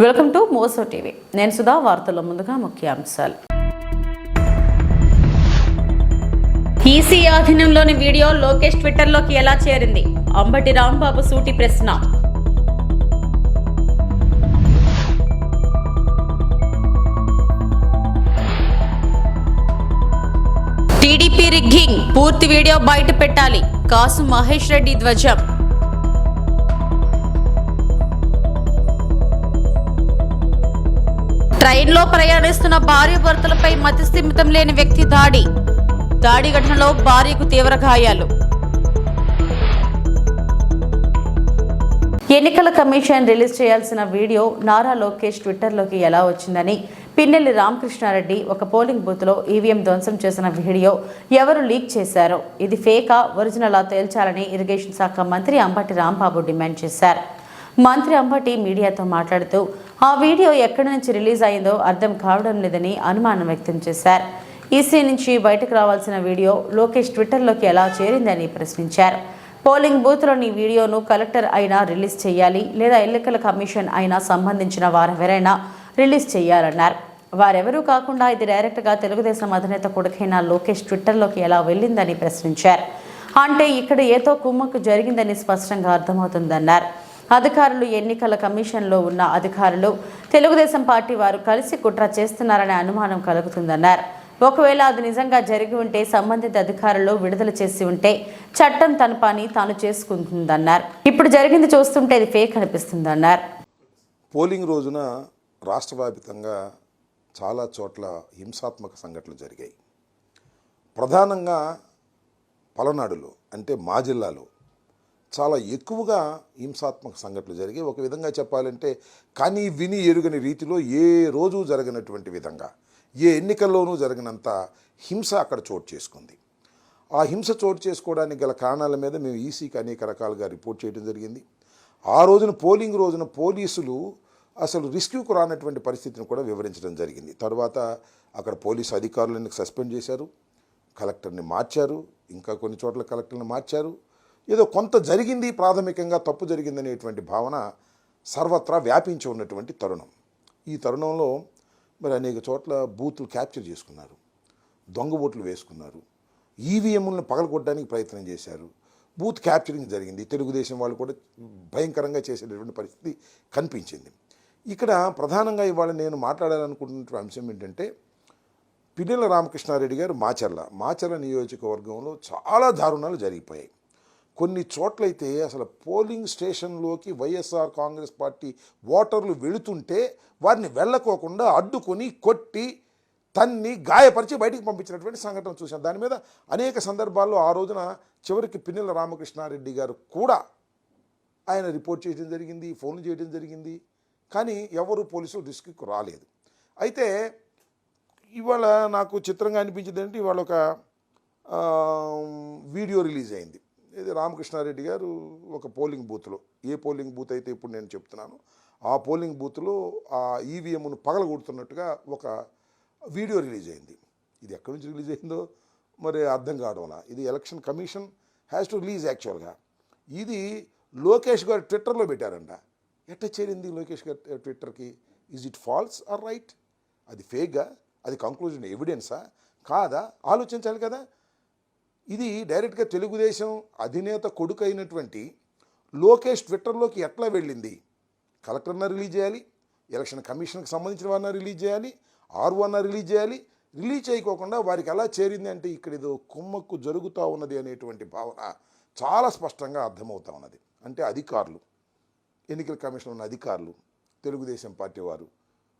Welcome to Moussa TV. నేను సుధా. వార్తల్లో ముందుగా ముఖ్యాంశాలు. ఈసీ ఆధీనంలోని వీడియో లోకేష్ ట్విట్టర్లోకి ఎలా చేరింది? అంబటి రాంబాబు సూటి ప్రశ్న. టీడీపీ రిగ్గింగ్ పూర్తి వీడియో బయట పెట్టాలి. కాసు మహేష్ రెడ్డి ధ్వజం. ట్రైన్లో ప్రయాణిస్తున్న భార్య భర్తలపై మతిస్థిమితం లేని వ్యక్తి దాడి ఘటనలో భార్యకు తీవ్ర గాయాలు. ఎన్నికల కమిషన్ రిలీజ్ చేయాల్సిన వీడియో నారా లోకేష్ ట్విట్టర్లోకి ఎలా వచ్చిందని పిన్నెల్లి రామకృష్ణారెడ్డి ఒక పోలింగ్ బూత్లో ఈవీఎం ధ్వంసం చేసిన వీడియో ఎవరు లీక్ చేశారో, ఇది ఫేకా ఒరిజినలా తేల్చాలని ఇరిగేషన్ శాఖ మంత్రి అంబటి రాంబాబు డిమాండ్ చేశారు. మంత్రి అంబటి మీడియాతో మాట్లాడుతూ ఆ వీడియో ఎక్కడి నుంచి రిలీజ్ అయిందో అర్థం కావడం లేదని అనుమానం వ్యక్తం చేశారు. ఈసీ నుంచి బయటకు రావాల్సిన వీడియో లోకేష్ ట్విట్టర్లోకి ఎలా చేరిందని ప్రశ్నించారు. పోలింగ్ బూత్లోని వీడియోను కలెక్టర్ అయినా రిలీజ్ చేయాలి, లేదా ఎన్నికల కమిషన్ అయినా సంబంధించిన వారెవరైనా రిలీజ్ చేయాలన్నారు. వారెవరూ కాకుండా ఇది డైరెక్ట్గా తెలుగుదేశం అధినేత కొడుకైన లోకేష్ ట్విట్టర్లోకి ఎలా వెళ్ళిందని ప్రశ్నించారు. అంటే ఇక్కడ ఏదో కుమ్మక్కు జరిగిందని స్పష్టంగా అర్థమవుతుందన్నారు. అధికారులు, ఎన్నికల కమిషన్లో ఉన్న అధికారులు, తెలుగుదేశం పార్టీ వారు కలిసి కుట్ర చేస్తున్నారనే అనుమానం కలుగుతుందన్నారు. ఒకవేళ అది నిజంగా జరిగి ఉంటే సంబంధిత అధికారులు విడుదల చేసి ఉంటే చట్టం తన పని తాను చేసుకుంటుందన్నారు. ఇప్పుడు జరిగింది చూస్తుంటే ఇది ఫేక్ అనిపిస్తుందన్నారు. పోలింగ్ రోజున రాష్ట్ర వ్యాప్తంగా చాలా చోట్ల హింసాత్మక సంఘటనలు జరిగాయి. ప్రధానంగా పలనాడులో, అంటే మా జిల్లాలో చాలా ఎక్కువగా హింసాత్మక సంఘటనలు జరిగాయి. ఒక విధంగా చెప్పాలంటే కానీ విని ఎరుగని రీతిలో ఏ రోజు జరగనటువంటి విధంగా, ఏ ఎన్నికల్లోనూ జరిగినంత హింస అక్కడ చోటు చేసుకుంది. ఆ హింస చోటు చేసుకోవడానికి గల కారణాల మీద మేము ఈసీకి అనేక రకాలుగా రిపోర్ట్ చేయడం జరిగింది. ఆ రోజున పోలింగ్ రోజున పోలీసులు అసలు రిస్క్యూకు రానటువంటి పరిస్థితిని కూడా వివరించడం జరిగింది. తర్వాత అక్కడ పోలీసు అధికారులను సస్పెండ్ చేశారు, కలెక్టర్ని మార్చారు, ఇంకా కొన్ని చోట్ల కలెక్టర్ని మార్చారు. ఏదో కొంత జరిగింది, ప్రాథమికంగా తప్పు జరిగిందనేటువంటి భావన సర్వత్రా వ్యాపించి ఉన్నటువంటి తరుణం. ఈ తరుణంలో మరి అనేక చోట్ల బూతులు క్యాప్చర్ చేసుకున్నారు, దొంగ ఓట్లు వేసుకున్నారు, ఈవీఎంలను పగలగొట్టడానికి ప్రయత్నం చేశారు, బూత్ క్యాప్చరింగ్ జరిగింది. తెలుగుదేశం వాళ్ళు కూడా భయంకరంగా చేసేటటువంటి పరిస్థితి కనిపించింది. ఇక్కడ ప్రధానంగా ఇవాళ నేను మాట్లాడాలనుకుంటున్న అంశం ఏంటంటే, పిన్నెల రామకృష్ణారెడ్డి గారు మాచర్ల నియోజకవర్గంలో చాలా దారుణాలు జరిగిపోయాయి. కొన్ని చోట్లయితే అసలు పోలింగ్ స్టేషన్లోకి వైఎస్ఆర్ కాంగ్రెస్ పార్టీ ఓటర్లు వెళుతుంటే వారిని వెళ్ళకోకుండా అడ్డుకొని కొట్టి తన్ని గాయపరిచి బయటికి పంపించినటువంటి సంఘటన చూశాం. దాని మీద అనేక సందర్భాల్లో ఆ రోజున చివరికి పిన్నెల రామకృష్ణారెడ్డి గారు కూడా ఆయన రిపోర్ట్ చేయడం జరిగింది, ఫోన్లు చేయడం జరిగింది. కానీ ఎవరు పోలీసులు రిస్క్కి రాలేదు. అయితే ఇవాళ నాకు చిత్రంగా అనిపించింది అంటే, ఇవాళ ఒక వీడియో రిలీజ్ అయింది. ఇది రామకృష్ణారెడ్డి గారు ఒక పోలింగ్ బూత్లో, ఏ పోలింగ్ బూత్ అయితే ఇప్పుడు నేను చెప్తున్నాను ఆ పోలింగ్ బూత్లో ఆ ఈవీఎంను పగలగొడుతున్నట్టుగా ఒక వీడియో రిలీజ్ అయింది. ఇది ఎక్కడి నుంచి రిలీజ్ అయిందో మరి అర్థం కావడంలా. ఇది election commission has to release. యాక్చువల్గా ఇది లోకేష్ గారు ట్విట్టర్లో పెట్టారంట. ఎట్ట చేరింది లోకేష్ గారు ట్విట్టర్కి? Is it false or right? అది ఫేక్గా? అది కంక్లూజన్ ఎవిడెన్సా కాదా? ఆలోచించాలి కదా. ఇది డైరెక్ట్గా తెలుగుదేశం అధినేత కొడుకు అయినటువంటి లోకేష్ ట్విట్టర్లోకి ఎట్లా వెళ్ళింది? కలెక్టర్న రిలీజ్ చేయాలి, ఎలక్షన్ కమిషన్కి సంబంధించిన వారిని రిలీజ్ చేయాలి, ఆర్ఓన రిలీజ్ చేయాలి. రిలీజ్ చేయకోకుండా వారికి ఎలా చేరింది అంటే ఇక్కడ ఏదో కుమ్మక్కు జరుగుతూ ఉన్నది అనేటువంటి భావన చాలా స్పష్టంగా అర్థమవుతూ ఉన్నది. అంటే అధికారులు, ఎన్నికల కమిషన్ ఉన్న అధికారులు, తెలుగుదేశం పార్టీ వారు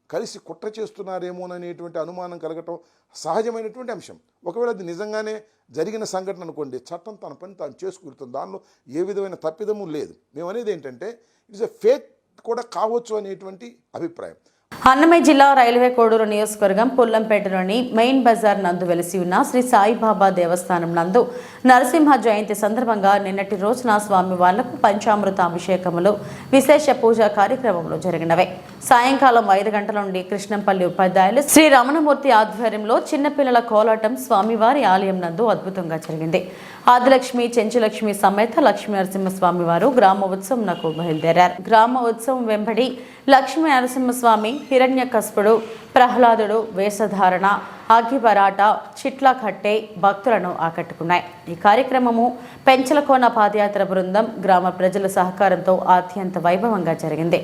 కలిసి కుట్ర చేస్తున్నారేమోననేటువంటి అనుమానం కలగటం సహజమైనటువంటి అంశం. ఒకవేళ అది నిజంగానే జరిగిన సంఘటన అనుకోండి, చట్టం తన పని తాను చేసుకుంటుంది. దానిలో ఏ విధమైన తప్పిదము లేదు. మేము అనేది ఏంటంటే ఇట్స్ ఎ ఫేక్ కూడా కావచ్చు అనేటువంటి అభిప్రాయం. అన్నమయ్య జిల్లా రైల్వే కోడూరు నియోజకవర్గం పుల్లంపేటలోని మెయిన్ బజార్ నందు వెలిసి ఉన్న శ్రీ సాయిబాబా దేవస్థానం నందు నరసింహ జయంతి సందర్భంగా నిన్నటి రోజున స్వామివార్లకు పంచామృత అభిషేకములు, విశేష పూజా కార్యక్రమంలో జరిగినవే. సాయంకాలం 5 గంటల నుండి కృష్ణంపల్లి ఉపాధ్యాయులు శ్రీ రమణమూర్తి ఆధ్వర్యంలో చిన్నపిల్లల కోలాటం స్వామివారి ఆలయం నందు అద్భుతంగా జరిగింది. ఆదిలక్ష్మి చెంచులక్ష్మి సమేత లక్ష్మీ నరసింహస్వామి వారు గ్రామ ఉత్సవంకు బయలుదేరారు. గ్రామ ఉత్సవం వెంబడి లక్ష్మీ నరసింహస్వామి, హిరణ్యకశపుడు, ప్రహ్లాదుడు వేషధారణ, అగ్గిపరాట, చిట్ల కట్టే భక్తులను ఆకట్టుకున్నాయి. ఈ కార్యక్రమము పెంచలకోన పాదయాత్ర బృందం, గ్రామ ప్రజల సహకారంతో అత్యంత వైభవంగా జరిగింది.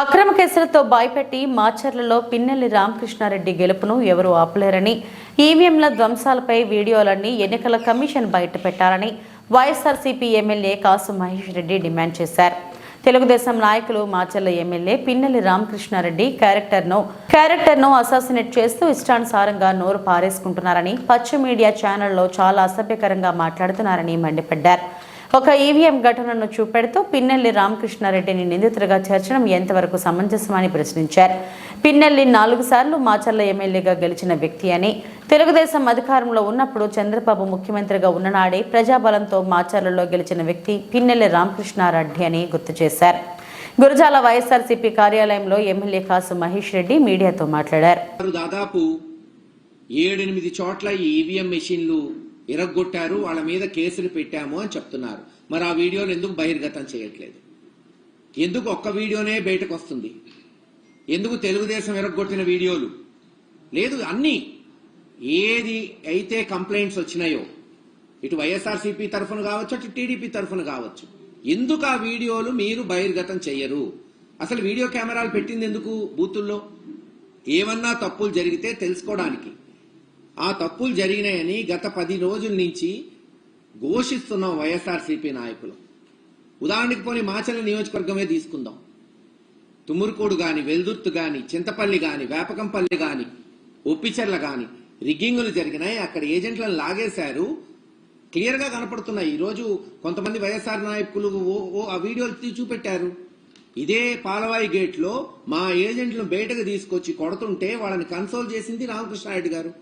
అక్రమ కేసులతో భయపెట్టి మాచర్లలో పిన్నెల్లి రామకృష్ణారెడ్డి గెలుపును ఎవరూ ఆపలేరని, ఈవీఎంల ధ్వంసాలపై వీడియోలన్నీ ఎన్నికల కమిషన్ బయటపెట్టాలని వైఎస్ఆర్సీపీ ఎమ్మెల్యే కాసు మహేష్ రెడ్డి డిమాండ్ చేశారు. తెలుగుదేశం నాయకులు మాచర్ల ఎమ్మెల్యే పిన్నెల్లి రామకృష్ణారెడ్డి క్యారెక్టర్ను అసాసినేట్ చేస్తూ ఇష్టానుసారంగా నోరు పారేసుకుంటున్నారని, పచ్చ మీడియా ఛానల్లో చాలా అసభ్యకరంగా మాట్లాడుతున్నారని మండిపడ్డారు. ఒక ఈవీఎం ఘటనను చూపెడుతూ పిన్నెల్లి రామకృష్ణారెడ్డిని నిందితుడిగా చేర్చడం ఎంతవరకు సమంజసమని ప్రశ్నించారు. పిన్నెల్లి 4 సార్లు మాచర్ల ఎమ్మెల్యేగా గెలిచిన వ్యక్తి అని, తెలుగుదేశం అధికారంలో ఉన్నప్పుడు చంద్రబాబు ముఖ్యమంత్రిగా ఉన్ననాడే ప్రజాబలంతో మాచర్లలో గెలిచిన వ్యక్తి పిన్నెల్లి రామకృష్ణారెడ్డి అని గుర్తు చేశారు. గురజాల వైఎస్ఆర్సీపీ కార్యాలయంలో ఎమ్మెల్యే కాసు మహేష్ రెడ్డి మీడియాతో మాట్లాడారు. దాదాపు 7-8 చోట్ల ఈవీఎం మెషిన్లు ఇరగ్గొట్టారు, వాళ్ళ మీద కేసులు పెట్టాము అని చెప్తున్నారు. మరి ఆ వీడియోలు ఎందుకు బహిర్గతం చేయట్లేదు? ఎందుకు ఒక్క వీడియోనే బయటకు వస్తుంది? ఎందుకు తెలుగుదేశం ఇరగ్గొట్టిన వీడియోలు లేదు? అన్ని ఏది అయితే కంప్లైంట్స్ వచ్చినాయో, ఇటు వైఎస్ఆర్సీపీ తరఫున కావచ్చు, అటు టీడీపీ తరఫున కావచ్చు, ఎందుకు ఆ వీడియోలు మీరు బహిర్గతం చెయ్యరు? అసలు వీడియో కెమెరాలు పెట్టింది ఎందుకు? బూతుల్లో ఏమన్నా తప్పులు జరిగితే తెలుసుకోవడానికి. ఆ తప్పులు జరిగినాయని గత 10 రోజుల నుంచి ఘోషిస్తున్నాం వైఎస్ఆర్సీపీ నాయకులు. ఉదాహరణకు పోనీ మాచర్ల నియోజకవర్గమే తీసుకుందాం. తుమ్మూరుకోడు గాని, వెల్దుర్తి గాని, చింతపల్లి గాని, వేపకంపల్లి గాని, ఒప్పిచెర్ల గాని రిగ్గింగులు జరిగినాయి. అక్కడ ఏజెంట్లను లాగేశారు, క్లియర్ గా కనపడుతున్నాయి. ఈరోజు కొంతమంది వైఎస్ఆర్ నాయకులు ఆ వీడియోలు చూపెట్టారు. ఇదే పాలవాయి గేట్ లో మా ఏజెంట్లను బయటకు తీసుకొచ్చి కొడుతుంటే వాళ్ళని కన్సోల్ చేసింది రామకృష్ణారెడ్డి గారు.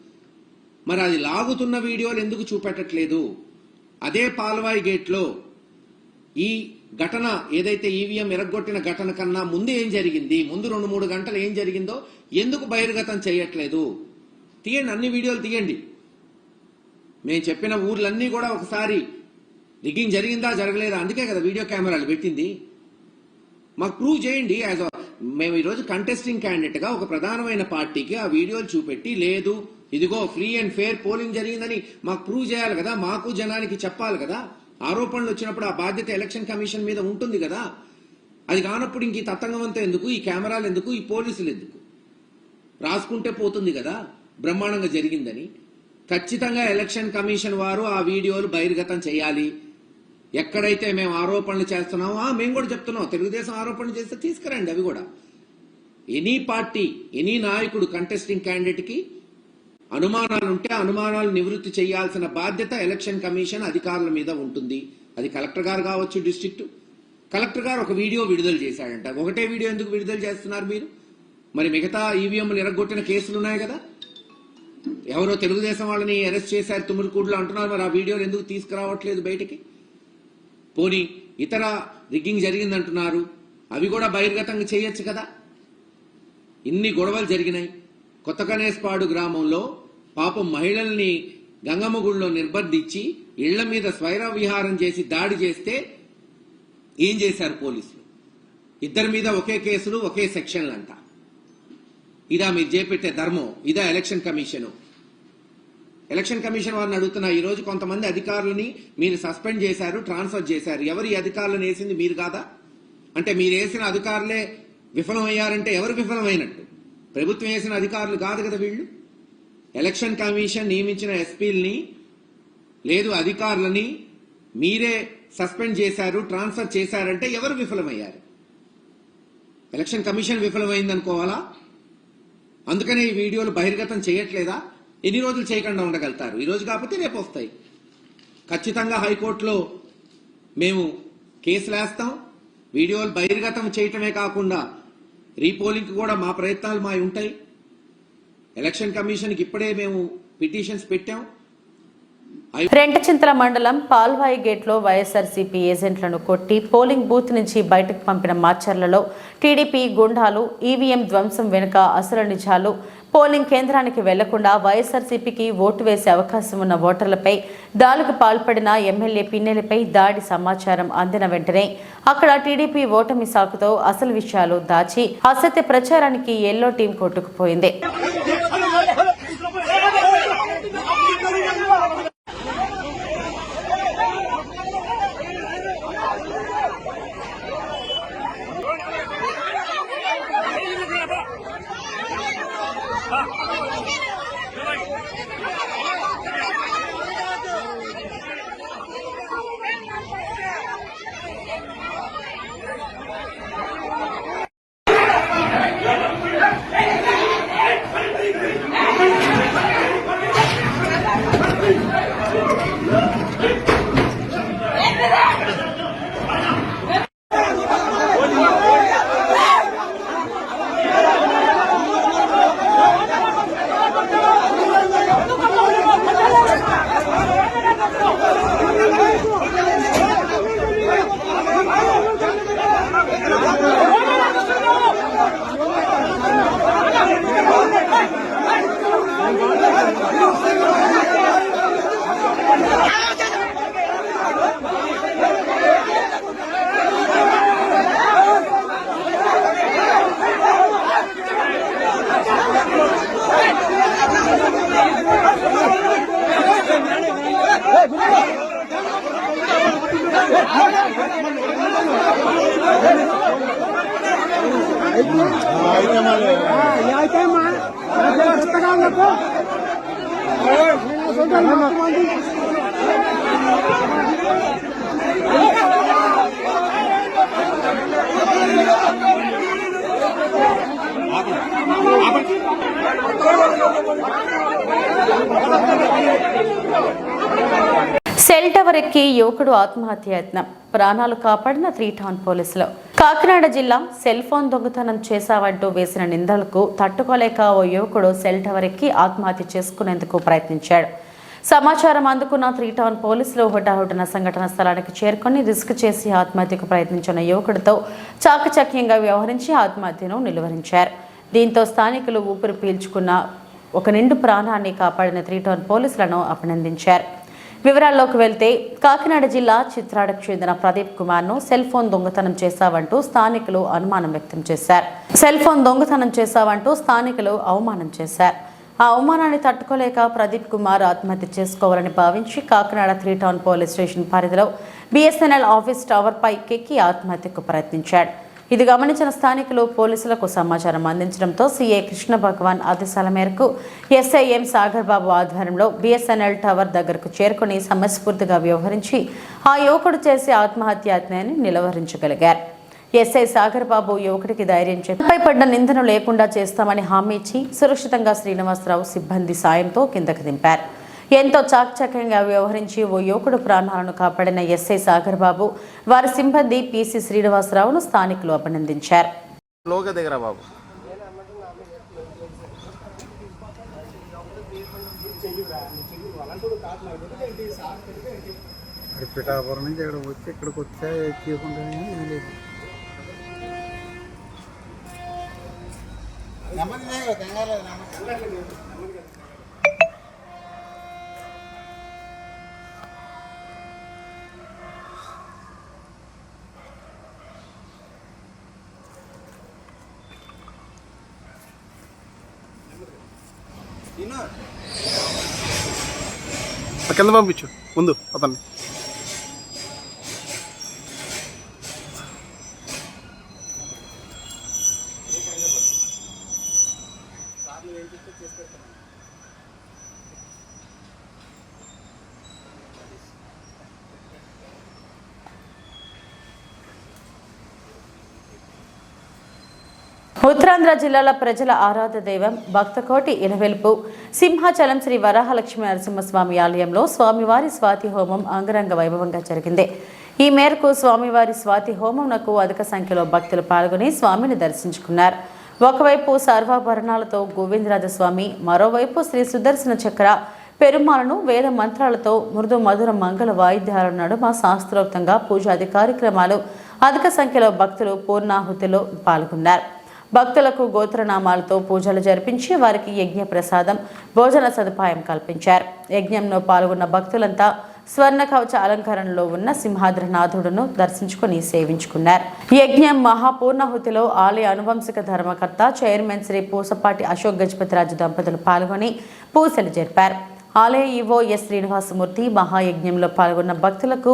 మరి అది లాగుతున్న వీడియోలు ఎందుకు చూపెట్టట్లేదు? అదే పాల్వాయి గేట్ లో ఈ ఘటన ఏదైతే ఈవీఎం ఎరగొట్టిన ఘటన కన్నా ముందు ఏం జరిగింది, ముందు 2-3 గంటలు ఏం జరిగిందో ఎందుకు బహిర్గతం చేయట్లేదు? తీయండి, అన్ని వీడియోలు తీయండి. మేము చెప్పిన ఊర్లన్నీ కూడా ఒకసారి రిగ్గింగ్ జరిగిందా జరగలేదా, అందుకే కదా వీడియో కెమెరాలు పెట్టింది. మాకు ప్రూవ్ చేయండి. మేము ఈరోజు కంటెస్టింగ్ క్యాండిడేట్ గా ఒక ప్రధానమైన పార్టీకి ఆ వీడియోలు చూపెట్టి, లేదు ఇదిగో ఫ్రీ అండ్ ఫెయిర్ పోలింగ్ జరిగిందని మాకు ప్రూవ్ చేయాలి కదా, మాకు జనానికి చెప్పాలి కదా. ఆరోపణలు వచ్చినప్పుడు ఆ బాధ్యత ఎలక్షన్ కమిషన్ మీద ఉంటుంది కదా. అది కానప్పుడు ఇంక ఈ తతంగమంతా ఎందుకు, ఈ కెమెరాలు ఎందుకు, ఈ పోలీసులు ఎందుకు? రాసుకుంటే పోతుంది కదా బ్రహ్మాండంగా జరిగిందని. ఖచ్చితంగా ఎలక్షన్ కమిషన్ వారు ఆ వీడియోలు బహిర్గతం చేయాలి. ఎక్కడైతే మేము ఆరోపణలు చేస్తున్నామో మేము కూడా చెప్తున్నాం, తెలుగుదేశం ఆరోపణలు చేస్తే తీసుకురండి అవి కూడా. ఎనీ పార్టీ, ఎనీ నాయకుడు కంటెస్టింగ్ క్యాండిడేట్ కి అనుమానాలుంటే అనుమానాలు నివృత్తి చేయాల్సిన బాధ్యత ఎలక్షన్ కమిషన్ అధికారుల మీద ఉంటుంది. అది కలెక్టర్ గారు కావచ్చు, డిస్ట్రిక్ట్ కలెక్టర్ గారు ఒక వీడియో విడుదల చేశాడంట. ఒకటే వీడియో ఎందుకు విడుదల చేస్తున్నారు మీరు? మరి మిగతా ఈవీఎంలు ఎరగొట్టిన కేసులు ఉన్నాయి కదా, ఎవరో తెలుగుదేశం వాళ్ళని అరెస్ట్ చేశారు తుమ్మురుకూడులో అంటున్నారు. మరి ఆ వీడియోలు ఎందుకు తీసుకురావట్లేదు బయటికి? పోనీ ఇతర రిగ్గింగ్ జరిగిందంటున్నారు, అవి కూడా బహిర్గతంగా చేయొచ్చు కదా. ఇన్ని గొడవలు జరిగినాయి. కొత్త కనేస్పాడు గ్రామంలో పాపం మహిళల్ని గంగమ్మ గుడిలో నిర్బంధించి ఇళ్ల మీద స్వైర విహారం చేసి దాడి చేస్తే ఏం చేశారు పోలీసులు? ఇద్దరి మీద ఒకే కేసులు, ఒకే సెక్షన్లు అంట. ఇదా మీరు చేపెట్టే ధర్మం? ఇదా ఎలక్షన్ కమిషన్? ఎలక్షన్ కమిషన్ వారిని అడుగుతున్నా, ఈ రోజు కొంతమంది అధికారులని మీరు సస్పెండ్ చేశారు, ట్రాన్స్ఫర్ చేశారు. ఎవరు ఈ అధికారులను వేసింది? మీరు కాదా? అంటే మీరు వేసిన అధికారులే విఫలమయ్యారంటే ఎవరు విఫలమైనట్టు? ప్రభుత్వం వేసిన అధికారులు కాదు కదా వీళ్ళు. ఎలక్షన్ కమిషన్ నియమించిన ఎస్పీలని లేదు అధికారులని మీరే సస్పెండ్ చేశారు, ట్రాన్స్ఫర్ చేశారంటే ఎవరు విఫలమయ్యారు? ఎలక్షన్ కమిషన్ విఫలమైంది అనుకోవాలా? అందుకనే ఈ వీడియోలు బహిర్గతం చేయట్లేదా? ఎన్ని రోజులు చేయకుండా ఉండగలుగుతారు? ఈ రోజు కాకపోతే రేపు వస్తాయి. ఖచ్చితంగా హైకోర్టులో మేము కేసులు వేస్తాం. వీడియోలు బహిర్గతం చేయటమే కాకుండా రీపోలింగ్ కూడా మా ప్రయత్నాలు మావి ఉంటాయి. ఎలక్షన్ కమిషన్కి ఇప్పుడే మేము పిటిషన్స్ పెట్టాం. రెంటచింతల మండలం పాల్వాయి గేట్లో వైఎస్ఆర్సీపీ ఏజెంట్లను కొట్టి పోలింగ్ బూత్ నుంచి బయటకు పంపిన మాచర్లలో టీడీపీ గుండాలు ఈవీఎం ధ్వంసం వెనుక అసలు నిజాలు, పోలింగ్ కేంద్రానికి వెళ్లకుండా వైఎస్ఆర్సీపీకి ఓటు వేసే అవకాశం ఉన్న ఓటర్లపై దాడులకు పాల్పడిన ఎమ్మెల్యే పిన్నెలపై దాడి సమాచారం అందిన వెంటనే అక్కడ టీడీపీ ఓటమి సాకుతో అసలు విషయాలు దాచి అసత్య ప్రచారానికి ఎల్లో టీం కొట్టుకుపోయింది. సెల్ టవర్ ఎక్కి యువకుడు ఆత్మహత్యాయత్నం, ప్రాణాలు కాపాడిన 3 టౌన్ పోలీసులు. కాకినాడ జిల్లా సెల్ ఫోన్ దొంగతనం చేశావంటూ వేసిన నిందలకు తట్టుకోలేక ఓ యువకుడు సెల్ టవర్ ఎక్కి ఆత్మహత్య చేసుకునేందుకు ప్రయత్నించాడు. సమాచారం అందుకున్న 3 టౌన్ పోలీసులు హుటాహుటిన సంఘటన స్థలానికి చేరుకొని రిస్క్ చేసి ఆత్మహత్యకు ప్రయత్నించిన యువకుడితో చాకచక్యంగా వ్యవహరించి ఆత్మహత్యను నిలువరించారు. దీంతో స్థానికులు ఊపిరి పీల్చుకున్న ఒక నిండు ప్రాణాన్ని కాపాడిన 3 టౌన్ పోలీసులను అభినందించారు. వివరాల్లోకి వెళ్తే కాకినాడ జిల్లా చిత్రాడకు చెందిన ప్రదీప్ కుమార్ను సెల్ ఫోన్ దొంగతనం చేశావంటూ స్థానికులు అనుమానం వ్యక్తం చేశారు. సెల్ ఫోన్ దొంగతనం చేశావంటూ స్థానికులు అవమానం చేశారు. ఆ అవమానాన్ని తట్టుకోలేక ప్రదీప్ కుమార్ ఆత్మహత్య చేసుకోవాలని భావించి కాకినాడ 3 టౌన్ పోలీస్ స్టేషన్ పరిధిలో BSNL ఆఫీస్ టవర్ పైకెక్కి ఆత్మహత్యకు ప్రయత్నించాడు. ఇది గమనించిన స్థానికులు పోలీసులకు సమాచారం అందించడంతో సీఐ కృష్ణ భగవాన్ ఆదేశాల మేరకు SIM సాగర్ బాబు ఆధ్వర్యంలో BSNL టవర్ దగ్గరకు చేరుకుని సమస్ఫూర్తిగా వ్యవహరించి ఆ యువకుడు చేసే ఆత్మహత్యాయత్నాన్ని నిలువరించగలిగారు. SI సాగర్ బాబు యువకుడికి ధైర్యం చెప్పి పడ్డ నిందను లేకుండా చేస్తామని హామీ ఇచ్చి సురక్షితంగా శ్రీనివాసరావు సిబ్బంది సాయంతో కిందకు దింపారు. ఎంతో చాకచక్యంగా వ్యవహరించి ఓ యువకుడు ప్రాణాలను కాపాడిన SI సాగర్ బాబు, వారి సిబ్బంది PC శ్రీనివాసరావును స్థానికులు అభినందించారు. కింద పంపించు ముందు అతన్ని. ఉత్తరాంధ్ర జిల్లాల ప్రజల ఆరాధ్య దైవం భక్తకోటి ఇలవెల్పు సింహాచలం శ్రీ వరాహలక్ష్మి నరసింహస్వామి ఆలయంలో స్వామివారి స్వాతి హోమం అంగరంగ వైభవంగా జరిగింది. ఈ మేరకు స్వామివారి స్వాతి హోమంకు అధిక సంఖ్యలో భక్తులు పాల్గొని స్వామిని దర్శించుకున్నారు. ఒకవైపు సర్వాభరణాలతో గోవిందరాజస్వామి, మరోవైపు శ్రీ సుదర్శన చక్ర పెరుమాలను వేద మంత్రాలతో మృదు మధుర మంగళ వాయిద్యాల నడుమ శాస్త్రోక్తంగా పూజాది కార్యక్రమాలు అధిక సంఖ్యలో భక్తులు పూర్ణాహుతిలో పాల్గొన్నారు. భక్తులకు గోత్రనామాలతో పూజలు జరిపించి వారికి యజ్ఞ ప్రసాదం, భోజన సదుపాయం కల్పించారు. యజ్ఞంలో పాల్గొన్న భక్తులంతా స్వర్ణ కవచ అలంకరణలో ఉన్న సింహాద్రినాథుడును దర్శించుకుని సేవించుకున్నారు. యజ్ఞం మహాపూర్ణాహుతిలో ఆలయ అనువంశిక ధర్మకర్త చైర్మన్ శ్రీ పూసపాటి అశోక్ గజపతిరాజు దంపతులు పాల్గొని పూజలు జరిపారు. ఆలయ ఈవో ఎస్ శ్రీనివాసమూర్తి మహాయజ్ఞంలో పాల్గొన్న భక్తులకు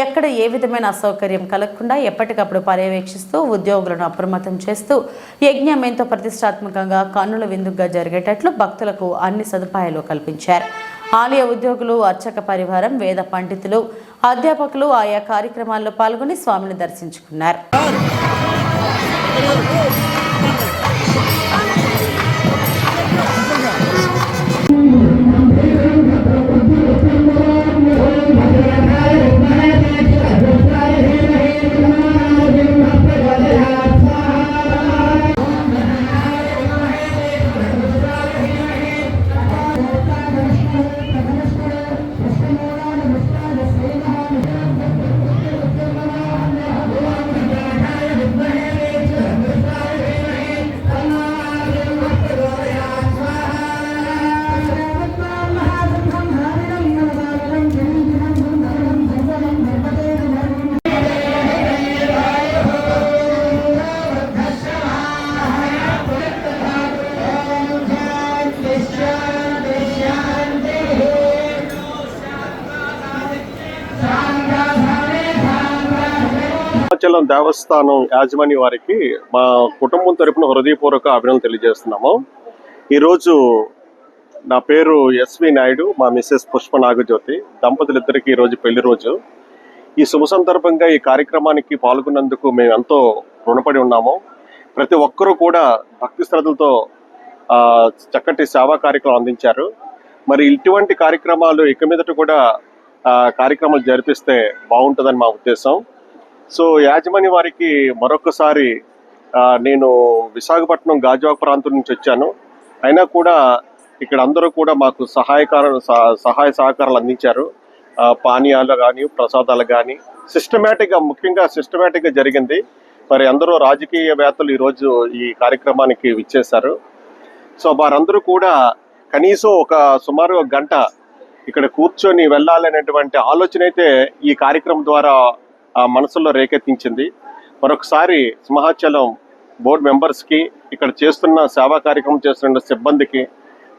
ఎక్కడ ఏ విధమైన అసౌకర్యం కలగకుండా ఎప్పటికప్పుడు పర్యవేక్షిస్తూ ఉద్యోగులను అప్రమత్తం చేస్తూ యజ్ఞం ఎంతో ప్రతిష్టాత్మకంగా కన్నుల విందుగా జరిగేటట్లు భక్తులకు అన్ని సదుపాయాలు కల్పించారు. ఆలయ ఉద్యోగులు, అర్చక పరివారం, వేద పండితులు, అధ్యాపకులు ఆయా కార్యక్రమాల్లో పాల్గొని స్వామిని దర్శించుకున్నారు. సింహాచలం దేవస్థానం యాజమాన్య వారికి మా కుటుంబం తరపున హృదయపూర్వక అభినందనలు తెలియజేస్తున్నాము. ఈరోజు నా పేరు ఎస్వి నాయుడు, మా మిస్సెస్ పుష్ప నాగజ్యోతి దంపతులిద్దరికీ ఈరోజు పెళ్లి రోజు. ఈ శుభ సందర్భంగా ఈ కార్యక్రమానికి పాల్గొన్నందుకు మేము ఎంతో రుణపడి ఉన్నాము. ప్రతి ఒక్కరూ కూడా భక్తి శ్రద్ధలతో చక్కటి సేవా కార్యక్రమం అందించారు. మరి ఇటువంటి కార్యక్రమాలు ఇక మీదట కూడా కార్యక్రమాలు జరిపిస్తే బాగుంటుందని మా ఉద్దేశం. సో యాజమాన్య వారికి మరొకసారి నేను విశాఖపట్నం గాజువాక ప్రాంతం నుంచి వచ్చాను, అయినా కూడా ఇక్కడ అందరూ కూడా మాకు సహాయ సహకారాలు అందించారు. పానీయాలు కానీ, ప్రసాదాలు కానీ ముఖ్యంగా సిస్టమేటిక్గా జరిగింది. మరి అందరూ రాజకీయవేత్తలు ఈరోజు ఈ కార్యక్రమానికి విచ్చేశారు. సో వారందరూ కూడా కనీసం సుమారు ఒక గంట ఇక్కడ కూర్చొని వెళ్ళాలనేటువంటి ఆలోచన అయితే ఈ కార్యక్రమం ద్వారా మనసులో రేకెత్తించింది. మరొకసారి సింహాచలం బోర్డు మెంబర్స్కి, ఇక్కడ చేస్తున్న సేవా కార్యక్రమం చేస్తున్న సిబ్బందికి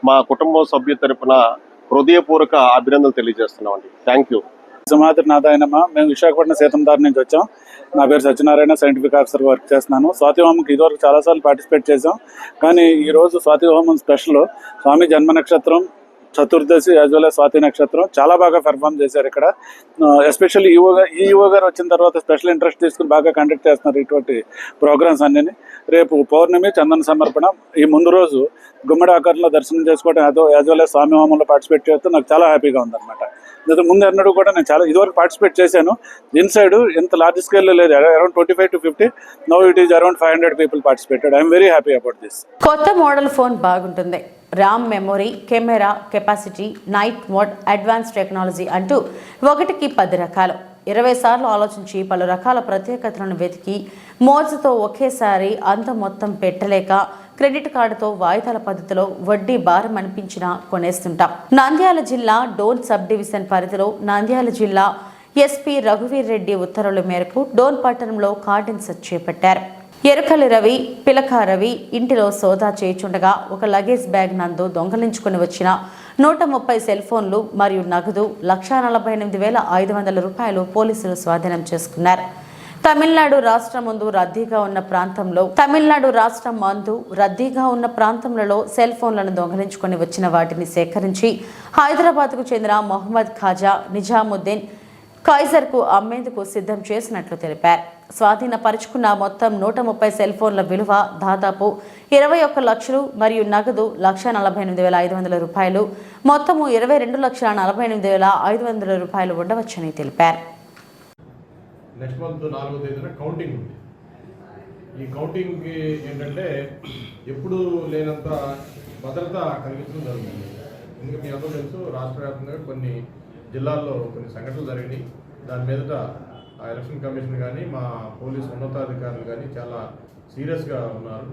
మా కుటుంబ సభ్యుల తరపున హృదయపూర్వక అభినందనలు తెలియజేస్తున్నామండి. Thank you. సింహాద్రినాథాయనమ. మేము విశాఖపట్నం సీతందారి నుంచి వచ్చాం. నా పేరు సత్యనారాయణ, సైంటిఫిక్ ఆఫీసర్ వర్క్ చేస్తున్నాను. స్వాతి హోమంకి ఇదివరకు చాలాసార్లు పార్టిసిపేట్ చేసాం, కానీ ఈరోజు స్వాతి హోమం స్పెషల్. స్వామి జన్మ నక్షత్రం, చతుర్దశి యాజ్ వెల్ as స్వాతి నక్షత్రం చాలా బాగా పెర్ఫామ్ చేశారు ఇక్కడ. ఎస్పెషల్లీ ఈఓ గారు వచ్చిన తర్వాత స్పెషల్ ఇంట్రెస్ట్ తీసుకుని బాగా కండక్ట్ చేస్తున్నారు ఇటువంటి ప్రోగ్రామ్స్ అన్నీ. రేపు పౌర్ణమి, చందన సమర్పణ. ఈ ముందు రోజు గుమ్మడి ఆకారంలో దర్శనం చేసుకోవడం, యాజ్ వెల్ as స్వామి హోమంలో పార్టిసిపేట్ చేస్తూ నాకు చాలా హ్యాపీగా ఉందన్నమాట. ముందు ఎన్నడూ కూడా నేను ఇదివరకు పార్టిసిపేట్ చేశాను. ఇన్సైడ్ ఇంత లార్జ్ స్కేల్లో లేదు, around 25 to 50. Now it is around 500 people participated. I'm very happy about this. కొత్త మోడల్ ఫోన్ బాగుంటుంది, RAM, memory, camera capacity, night mode, advance technology అంటూ 1కి 10 రకాలు. 20 సార్లు ఆలోచించి పలు రకాల ప్రత్యేకతలను వెతికి మోజుతో ఒకేసారి అంత మొత్తం పెట్టలేక క్రెడిట్ కార్డుతో వాయిదాల పద్ధతిలో వడ్డీ భారం అనిపించినా కొనేస్తుంటాం. నంద్యాల జిల్లా డోన్ సబ్ డివిజన్ పరిధిలో నంద్యాల జిల్లా ఎస్పీ రఘువీర్ రెడ్డి ఉత్తర్వుల మేరకు డోన్ పట్టణంలో కార్డన్ సెర్చ్ చేపట్టారు. ఎరుకలి రవి, పిలక రవి ఇంటిలో సోదా చేయుచుండగా ఒక లగేజ్ బ్యాగ్ నందు దొంగలించుకుని వచ్చిన 130 సెల్ ఫోన్లు మరియు నగదు 1,48,500 రూపాయలు పోలీసులు స్వాధీనం చేసుకున్నారు. తమిళనాడు రాష్ట్రం మందు రద్దీగా ఉన్న ప్రాంతంలో సెల్ ఫోన్లను దొంగలించుకొని వచ్చిన వాటిని సేకరించి హైదరాబాద్కు చెందిన మొహమ్మద్ ఖాజా, నిజాముద్దీన్, కైజర్కు అమ్మేందుకు సిద్ధం చేసినట్లు తెలిపారు. స్వాధీనపరుచుకున్న మొత్తం 130 సెల్ ఫోన్ల విలువ దాదాపు 21 లక్షలు మరియు నగదు 1,48,500 రూపాయలు, మొత్తము 22,48,500 రూపాయలు ఉండవచ్చని తెలిపారు. నెక్స్ట్ మంత్ 4వ తేదీన కౌంటింగ్ ఉంది. ఈ కౌంటింగ్కి ఏంటంటే ఎప్పుడు లేనంత భద్రత కలిగించడం జరుగుతుంది. ఎందుకంటే మీ అందరూ తెలుసు, రాష్ట్ర వ్యాప్తంగా కొన్ని జిల్లాల్లో కొన్ని సంఘటనలు జరిగినాయి. దాని మీదట ఆ ఎలక్షన్ కమిషన్ కానీ మా పోలీసు ఉన్నతాధికారులు కానీ చాలా సీరియస్గా ఉన్నారు.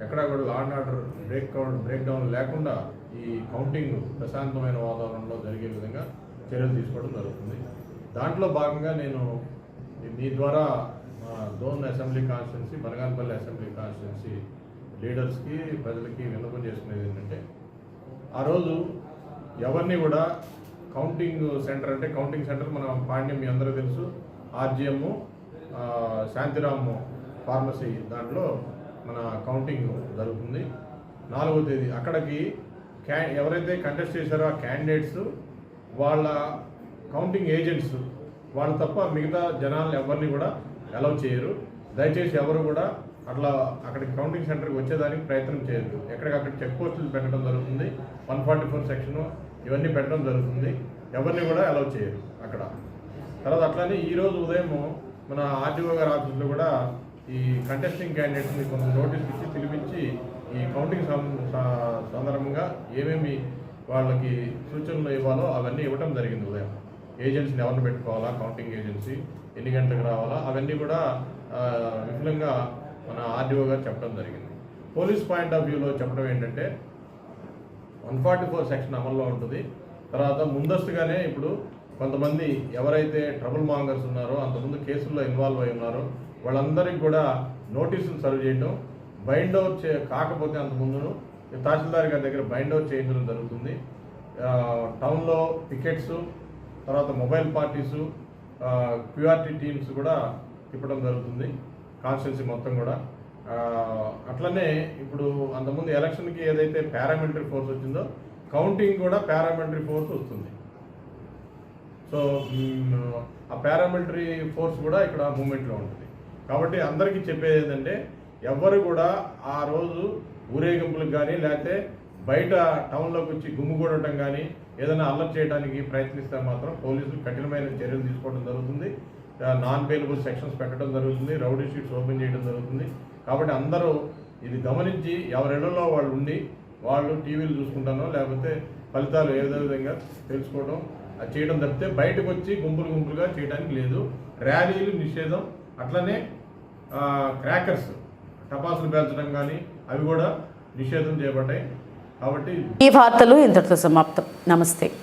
ఎక్కడా కూడా law and order break down లేకుండా ఈ కౌంటింగ్ ప్రశాంతమైన వాతావరణంలో జరిగే విధంగా చర్యలు తీసుకోవడం జరుగుతుంది. దాంట్లో భాగంగా నేను మీ ద్వారా మా Dhone assembly constituency, Banaganapalli assembly constituency లీడర్స్కి, ప్రజలకి విన్నపం చేసుకునేది ఏంటంటే, ఆ రోజు ఎవరిని కూడా కౌంటింగ్ సెంటర్ అంటే కౌంటింగ్ సెంటర్ మన పాండ్యం మీ అందరూ తెలుసు, ఆర్జిఎం, శాంతిరామ్ ఫార్మసీ దాంట్లో మన కౌంటింగ్ జరుగుతుంది. 4వ తేదీ అక్కడికి ఎవరైతే కంటెస్ట్ చేశారో ఆ క్యాండిడేట్స్ వాళ్ళ కౌంటింగ్ ఏజెంట్స్ వాళ్ళు తప్ప మిగతా జనాలను ఎవరిని కూడా అలౌ చేయరు. దయచేసి ఎవరు కూడా అట్లా అక్కడికి కౌంటింగ్ సెంటర్కి వచ్చేదానికి ప్రయత్నం చేయొద్దు. ఎక్కడికక్కడ చెక్ పోస్టులు పెట్టడం జరుగుతుంది, 144 సెక్షన్ ఇవన్నీ పెట్టడం జరుగుతుంది. ఎవరిని కూడా అలౌ చేయరు అక్కడ. తర్వాత అట్లానే ఈరోజు ఉదయం మన ఆర్డీఓ గారి ఆఫీస్లో కూడా ఈ కంటెస్టింగ్ క్యాండిడేట్స్ని కొంత నోటీస్ ఇచ్చి పిలిపించి ఈ కౌంటింగ్ సందర్భంగా ఏమేమి వాళ్ళకి సూచనలు ఇవ్వాలో అవన్నీ ఇవ్వటం జరిగింది. ఉదయం ఏజెన్సీని ఎవరిని పెట్టుకోవాలా, కౌంటింగ్ ఏజెన్సీ ఎన్ని గంటలకు రావాలా, అవన్నీ కూడా విపులంగా మన ఆర్డీఓ గారు చెప్పడం జరిగింది. పోలీస్ పాయింట్ ఆఫ్ వ్యూలో చెప్పడం ఏంటంటే 144 సెక్షన్ అమల్లో ఉంటుంది. తర్వాత ముందస్తుగానే ఇప్పుడు కొంతమంది ఎవరైతే ట్రబుల్ మాంగర్స్ ఉన్నారో, అంతకుముందు కేసుల్లో ఇన్వాల్వ్ అయి ఉన్నారో వాళ్ళందరికీ కూడా నోటీసులు సర్వ్ చేయడం, బైండ్ అవుట్ కాకపోతే అంతకుముందును తహసీల్దార్ గారి దగ్గర బైండ్ అవుట్ చేయించడం జరుగుతుంది. టౌన్లో పికెట్స్, తర్వాత మొబైల్ పార్టీసు, క్యూఆర్టీ టీమ్స్ కూడా తిప్పడం జరుగుతుంది కాన్స్టిట్యున్సీ మొత్తం కూడా. అట్లనే ఇప్పుడు అంతకుముందు ఎలక్షన్కి ఏదైతే పారామిలిటరీ ఫోర్స్ వచ్చిందో కౌంటింగ్ కూడా పారామిలిటరీ ఫోర్స్ వస్తుంది. సో ఆ పారామిలిటరీ ఫోర్స్ కూడా ఇక్కడ మూమెంట్లో ఉంటుంది. కాబట్టి అందరికీ చెప్పేది ఏంటంటే, ఎవరు కూడా ఆ రోజు ఊరేగింపులకు కానీ లేకపోతే బయట టౌన్లోకి వచ్చి గుమ్మిగూడటం కానీ ఏదైనా అల్లరి చేయడానికి ప్రయత్నిస్తే మాత్రం పోలీసులు కఠినమైన చర్యలు తీసుకోవడం జరుగుతుంది. నాన్ బెయిలబుల్ సెక్షన్స్ పెట్టడం జరుగుతుంది, రౌడీ షీట్స్ ఓపెన్ చేయడం జరుగుతుంది. కాబట్టి అందరూ ఇది గమనించి ఎవరిళ్లలో వాళ్ళు ఉండి వాళ్ళు టీవీలు చూసుకుంటానో లేకపోతే ఫలితాలు ఏదో విధంగా తెలుసుకోవడం అది చేయడం తప్పితే బయటకు వచ్చి గుంపులుగా చేయడానికి లేదు. ర్యాలీలు నిషేధం, అట్లనే క్రాకర్స్ టపాసులు పేల్చడం కానీ అవి కూడా నిషేధం చేయబడ్డాయి. కాబట్టి ఈ వార్తలు ఇంతటితో సమాప్తం. నమస్తే.